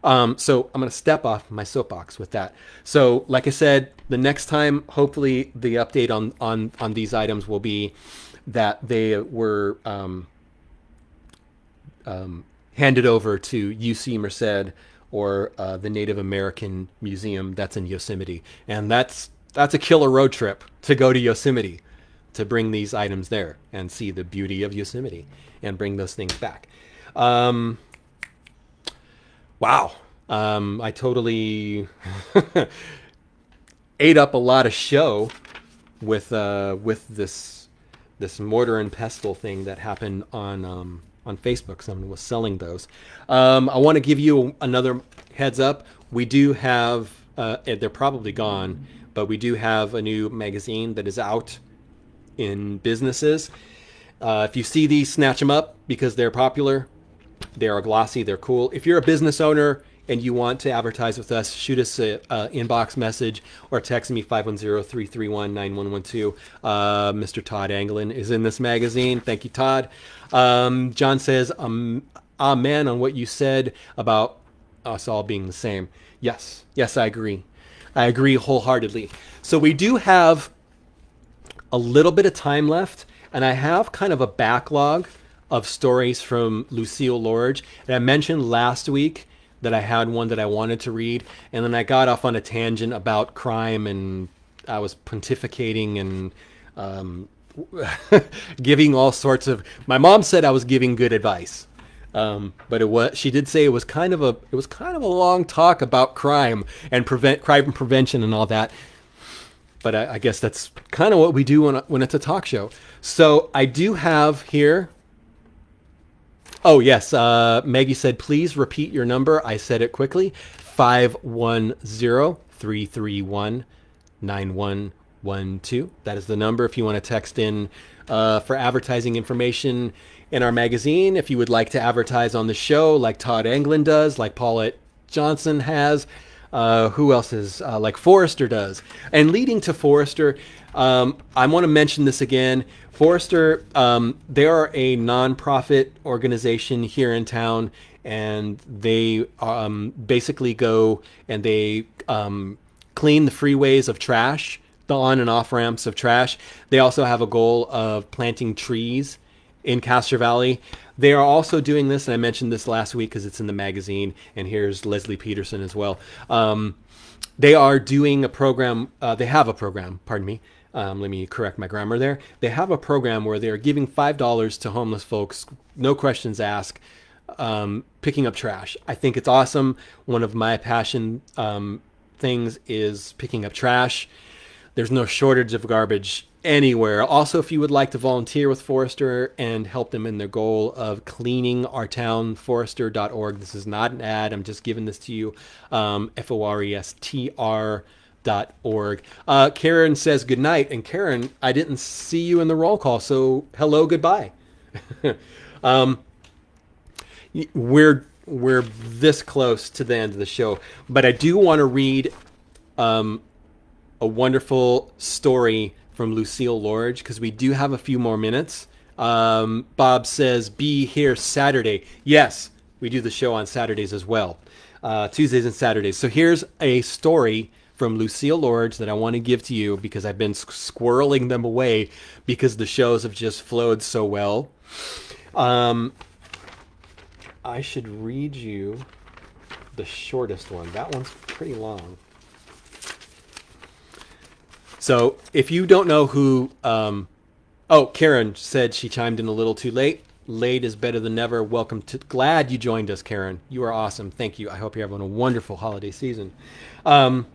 So I'm going to step off my soapbox with that. So like I said, the next time, hopefully the update on these items will be that they were handed over to UC Merced, or the Native American Museum that's in Yosemite. And that's a killer road trip to go to Yosemite, to bring these items there and see the beauty of Yosemite and bring those things back. Wow. I totally ate up a lot of show with this mortar and pestle thing that happened on Facebook. Someone was selling those. I want to give you another heads up. We do have, they're probably gone, but we do have a new magazine that is out in businesses. If you see these, snatch them up because they're popular. They are glossy. They're cool. If you're a business owner and you want to advertise with us, shoot us an inbox message or text me 510-331-9112. Mr. Todd Anglin is in this magazine. Thank you, Todd. John says, amen on what you said about us all being the same. Yes, I agree. I agree wholeheartedly. So we do have a little bit of time left, and I have kind of a backlog of stories from Lucille Lorge. And I mentioned last week that I had one that I wanted to read, and then I got off on a tangent about crime, and I was pontificating and giving all sorts of. My mom said I was giving good advice, but she did say it was kind of a long talk about crime prevention and all that. But I guess that's kind of what we do when it's a talk show. So I do have here. Oh, yes. Maggie said, please repeat your number. I said it quickly. 510-331-9112. That is the number if you want to text in for advertising information in our magazine. If you would like to advertise on the show like Todd Anglin does, like Paulette Johnson has. Who else is like Forrester does. And leading to Forrester, I want to mention this again. Forrester, they are a nonprofit organization here in town, and they basically go and they clean the freeways of trash, the on and off ramps of trash. They also have a goal of planting trees in Castro Valley. They are also doing this, and I mentioned this last week because it's in the magazine, and here's Leslie Peterson as well. They are doing a program, they have a program, pardon me. Let me correct my grammar there. They have a program where they're giving $5 to homeless folks, no questions asked, picking up trash. I think it's awesome. One of my passion things is picking up trash. There's no shortage of garbage anywhere. Also, if you would like to volunteer with Forrester and help them in their goal of cleaning our town, forrester.org. This is not an ad. I'm just giving this to you. FORESTR.org. Karen says good night. And Karen, I didn't see you in the roll call, so hello, goodbye. We're this close to the end of the show, but I do want to read a wonderful story from Lucille Lorge, because we do have a few more minutes. Bob says, be here Saturday. Yes, we do the show on Saturdays as well. Tuesdays and Saturdays. So here's a story from Lucille Lorge that I want to give to you because I've been squirreling them away because the shows have just flowed so well. I should read you the shortest one. That one's pretty long. So if you don't know who, oh, Karen said she chimed in a little too late. Late is better than never. Welcome to. Glad you joined us, Karen. You are awesome. Thank you. I hope you're having a wonderful holiday season. Um,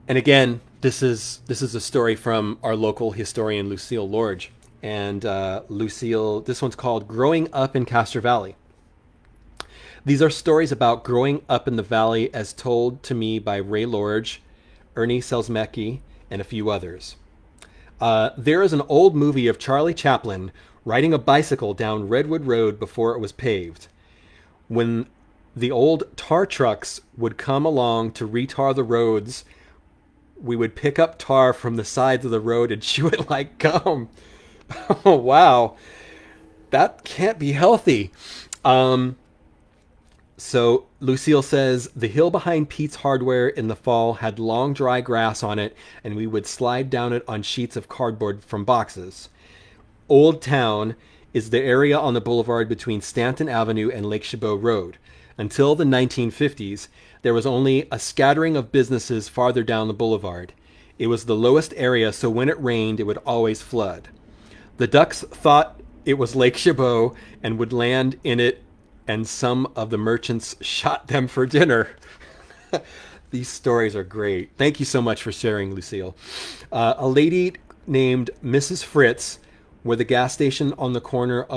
and again, this is a story from our local historian Lucille Lorge. And Lucille, this one's called "Growing Up in Castro Valley." These are stories about growing up in the valley as told to me by Ray Lorge, Ernie Selsmecki, and a few others. There is an old movie of Charlie Chaplin riding a bicycle down Redwood Road before it was paved. When the old tar trucks would come along to retar the roads, we would pick up tar from the sides of the road and chew it like gum. Oh, wow. That can't be healthy. So Lucille says, the hill behind Pete's Hardware in the fall had long dry grass on it, and we would slide down it on sheets of cardboard from boxes. Old Town is the area on the boulevard between Stanton Avenue and Lake Chabot Road. Until the 1950s, there was only a scattering of businesses farther down the boulevard. It was the lowest area, so when it rained, it would always flood. The ducks thought it was Lake Chabot and would land in it, and some of the merchants shot them for dinner. These stories are great. Thank you so much for sharing, Lucille. A lady named Mrs. Fritz, where the gas station on the corner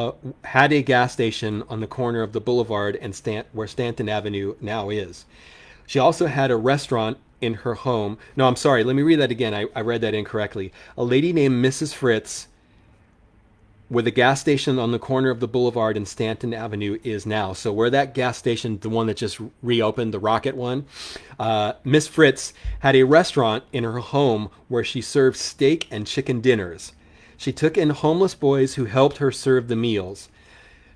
had a gas station on the corner of the boulevard and where Stanton Avenue now is. She also had a restaurant in her home. No, I'm sorry. Let me read that again. I read that incorrectly. A lady named Mrs. Fritz, where the gas station on the corner of the boulevard and Stanton Avenue is now. So where that gas station, the one that just reopened, the Rocket one, Miss Fritz had a restaurant in her home where she served steak and chicken dinners. She took in homeless boys who helped her serve the meals.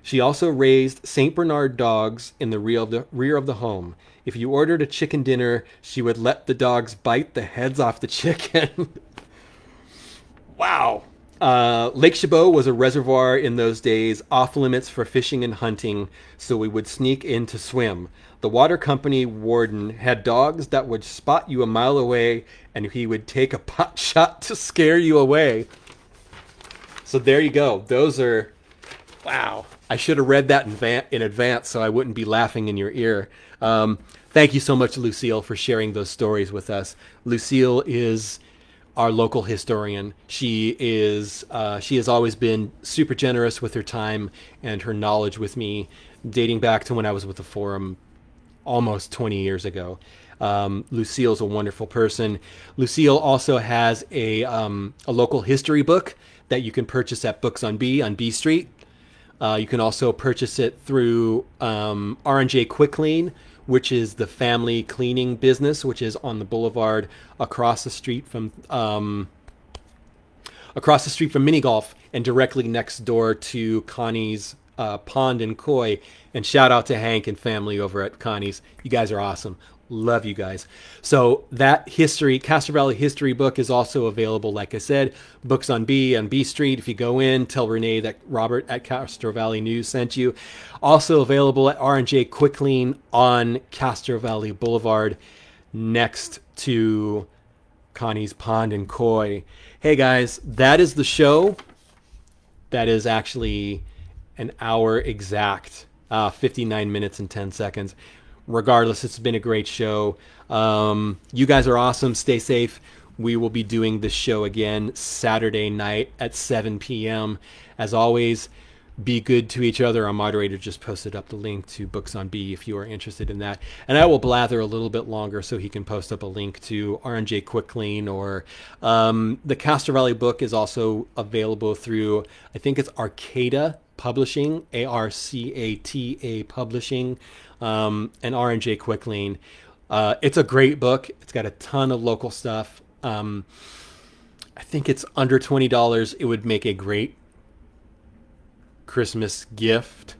She also raised St. Bernard dogs in the rear of the home. If you ordered a chicken dinner, she would let the dogs bite the heads off the chicken. Wow. Lake Chabot was a reservoir in those days, off limits for fishing and hunting, so we would sneak in to swim. The water company warden had dogs that would spot you a mile away, and he would take a pot shot to scare you away. So there you go. Those are, wow. I should have read that in advance so I wouldn't be laughing in your ear. Thank you so much, Lucille, for sharing those stories with us. Lucille is our local historian. She has always been super generous with her time and her knowledge with me, dating back to when I was with the forum almost 20 years ago. Lucille's a wonderful person. Lucille also has a local history book that you can purchase at Books on B Street. You can also purchase it through R&J Quick Clean, which is the family cleaning business, which is on the boulevard across the street from mini golf and directly next door to Connie's Pond and Koi. And shout out to Hank and family over at Connie's. You guys are awesome. Love you guys. So that Castro Valley history book is also available, like I said, Books on B Street. If you go in, tell Renee that Robert at Castro Valley News sent you. Also available at R&J Quick Clean on Castro Valley Boulevard next to Connie's Pond and Koi. Hey guys, that is the show. That is actually an hour exact, 59 minutes and 10 seconds. Regardless, it's been a great show. You guys are awesome. Stay safe. We will be doing this show again Saturday night at 7 p.m. As always, be good to each other. Our moderator just posted up the link to Books on B if you are interested in that. And I will blather a little bit longer so he can post up a link to R&J Quick Clean, or the Castro Valley book is also available through, I think it's Arcata Publishing, Arcata Publishing, and R&J Quick Clean. It's a great book. It's got a ton of local stuff. I think it's under $20. It would make a great Christmas gift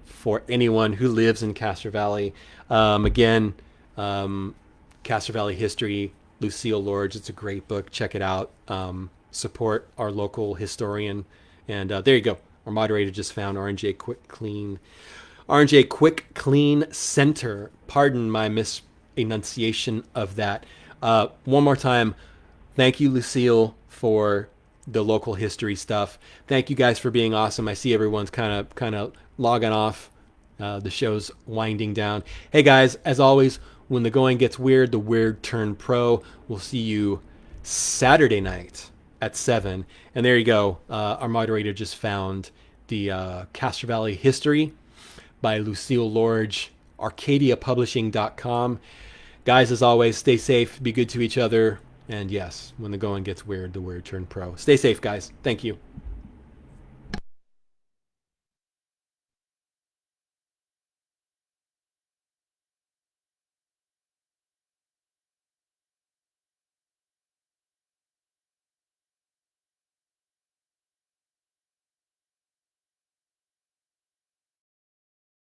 for anyone who lives in Castro Valley. Again, Castro Valley History, Lucille Lorge. It's a great book. Check it out. Support our local historian. And there you go. Our moderator just found R&J Quick Clean Center. Pardon my misenunciation of that. One more time, thank you, Lucille, for the local history stuff. Thank you guys for being awesome. I see everyone's kind of logging off. The show's winding down. Hey guys, as always, when the going gets weird, the weird turn pro. We'll see you Saturday night at 7. And there you go. Our moderator just found the Castro Valley history by Lucille Lorge, arcadiapublishing.com. Guys, as always, stay safe, be good to each other, and yes, when the going gets weird, the weird turn pro. Stay safe, guys. Thank you.